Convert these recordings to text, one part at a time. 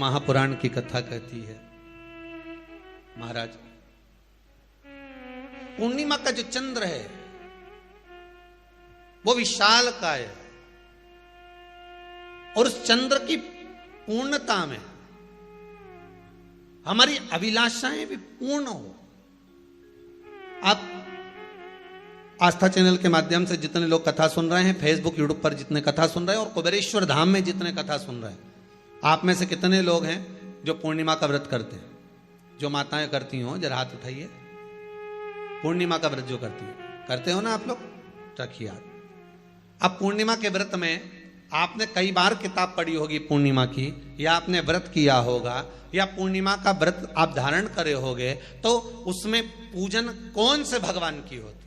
महापुराण की कथा कहती है, महाराज पूर्णिमा का जो चंद्र है वो विशाल काय है और उस चंद्र की पूर्णता में हमारी अभिलाषाएं भी पूर्ण हो। आप आस्था चैनल के माध्यम से जितने लोग कथा सुन रहे हैं, फेसबुक यूट्यूब पर जितने कथा सुन रहे हैं और कुबेरेश्वर धाम में जितने कथा सुन रहे हैं, आप में से कितने लोग हैं जो पूर्णिमा का व्रत करते हैं? जो माताएं करती हो जरा हाथ उठाइए। पूर्णिमा का व्रत जो करती है, करते हो ना आप लोग? रखिए हाथ। अब पूर्णिमा के व्रत में आपने कई बार किताब पढ़ी होगी पूर्णिमा की, या आपने व्रत किया होगा, या पूर्णिमा का व्रत आप धारण करे होगे, तो उसमें पूजन कौन से भगवान की होती है?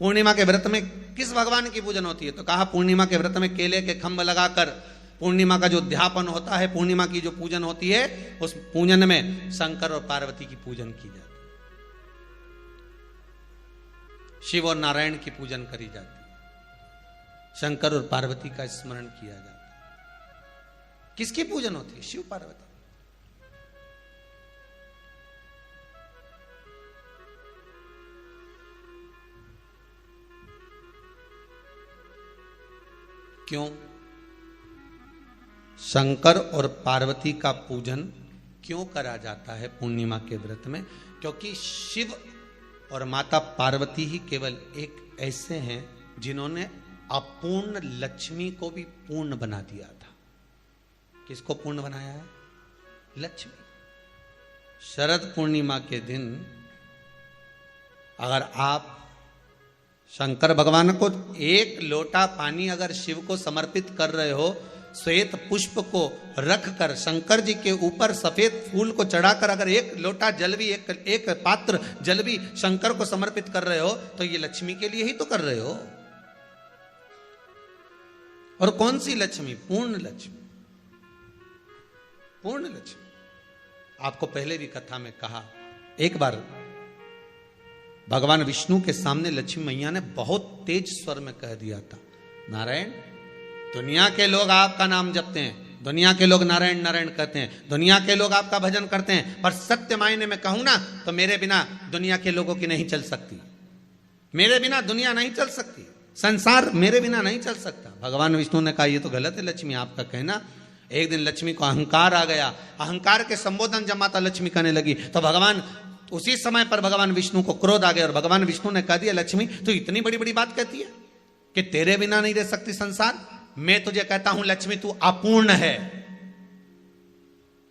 पूर्णिमा के व्रत में किस भगवान की पूजन होती है? तो कहा पूर्णिमा के व्रत में केले के खंभ लगाकर पूर्णिमा का जो अध्यापन होता है, पूर्णिमा की जो पूजन होती है, उस पूजन में शंकर और पार्वती की पूजन की जाती है, शिव और नारायण की पूजन करी जाती है, शंकर और पार्वती का स्मरण किया जाता है। किसकी पूजन होती है? शिव पार्वती। क्यों शंकर और पार्वती का पूजन क्यों करा जाता है पूर्णिमा के व्रत में? क्योंकि शिव और माता पार्वती ही केवल एक ऐसे हैं जिन्होंने अपूर्ण लक्ष्मी को भी पूर्ण बना दिया था। किसको पूर्ण बनाया है? लक्ष्मी। शरद पूर्णिमा के दिन अगर आप शंकर भगवान को एक लोटा पानी अगर शिव को समर्पित कर रहे हो, श्वेत पुष्प को रखकर शंकर जी के ऊपर सफेद फूल को चढ़ाकर अगर एक लोटा जल भी, एक पात्र जल भी शंकर को समर्पित कर रहे हो, तो ये लक्ष्मी के लिए ही तो कर रहे हो। और कौन सी लक्ष्मी? पूर्ण लक्ष्मी। पूर्ण लक्ष्मी। आपको पहले भी कथा में कहा, एक बार भगवान विष्णु के सामने लक्ष्मी मैया ने बहुत तेज स्वर में कह दिया था, नारायण, दुनिया के लोग आपका नाम जपते हैं, दुनिया के लोग नारायण नारायण कहते हैं, दुनिया के लोग आपका भजन करते हैं, पर सत्य मायने में कहूं ना तो मेरे बिना दुनिया के लोगों की नहीं चल सकती, मेरे बिना दुनिया नहीं चल सकती, संसार मेरे बिना नहीं चल सकता। भगवान विष्णु ने कहा, ये तो गलत है लक्ष्मी आपका कहना। एक दिन लक्ष्मी को अहंकार आ गया, अहंकार के संबोधन जब माता लक्ष्मी करने लगी तो भगवान उसी समय पर भगवान विष्णु को क्रोध आ गया और भगवान विष्णु ने कह दिया, लक्ष्मी तू इतनी बड़ी बड़ी बात कहती है कि तेरे बिना नहीं रह सकती संसार। मैं तुझे कहता हूं लक्ष्मी, तू अपूर्ण है,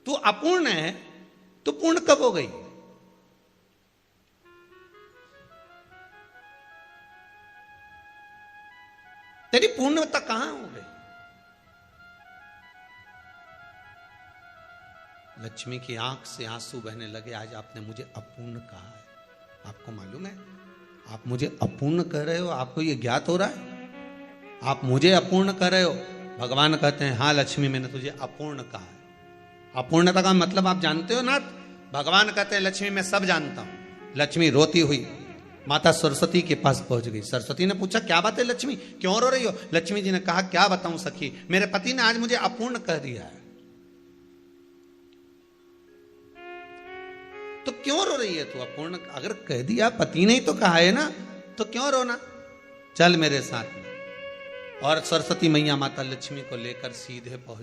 तू अपूर्ण है, तू पूर्ण कब हो गई? तेरी पूर्णता कहां हो गई? लक्ष्मी की आंख से आंसू बहने लगे। आज आपने मुझे अपूर्ण कहा है, आपको मालूम है आप मुझे अपूर्ण कह रहे हो? आपको ये ज्ञात हो रहा है आप मुझे अपूर्ण कह रहे हो? भगवान कहते हैं, हाँ लक्ष्मी, मैंने तुझे अपूर्ण कहा है। अपूर्णता का मतलब आप जानते हो ना? भगवान कहते हैं, लक्ष्मी मैं सब जानता हूं। लक्ष्मी रोती हुई माता सरस्वती के पास पहुंच गई। सरस्वती ने पूछा, क्या बात है लक्ष्मी, क्यों रो रही हो? लक्ष्मी जी ने कहा, क्या बताऊं सखी, मेरे पति ने आज मुझे अपूर्ण कह दिया है। तो क्यों रो रही है तू? अपूर्ण अगर कह दिया, पति ने ही तो कहा है ना, तो क्यों रोना? चल मेरे साथ में। और सरस्वती मैया माता लक्ष्मी को लेकर सीधे पहुंच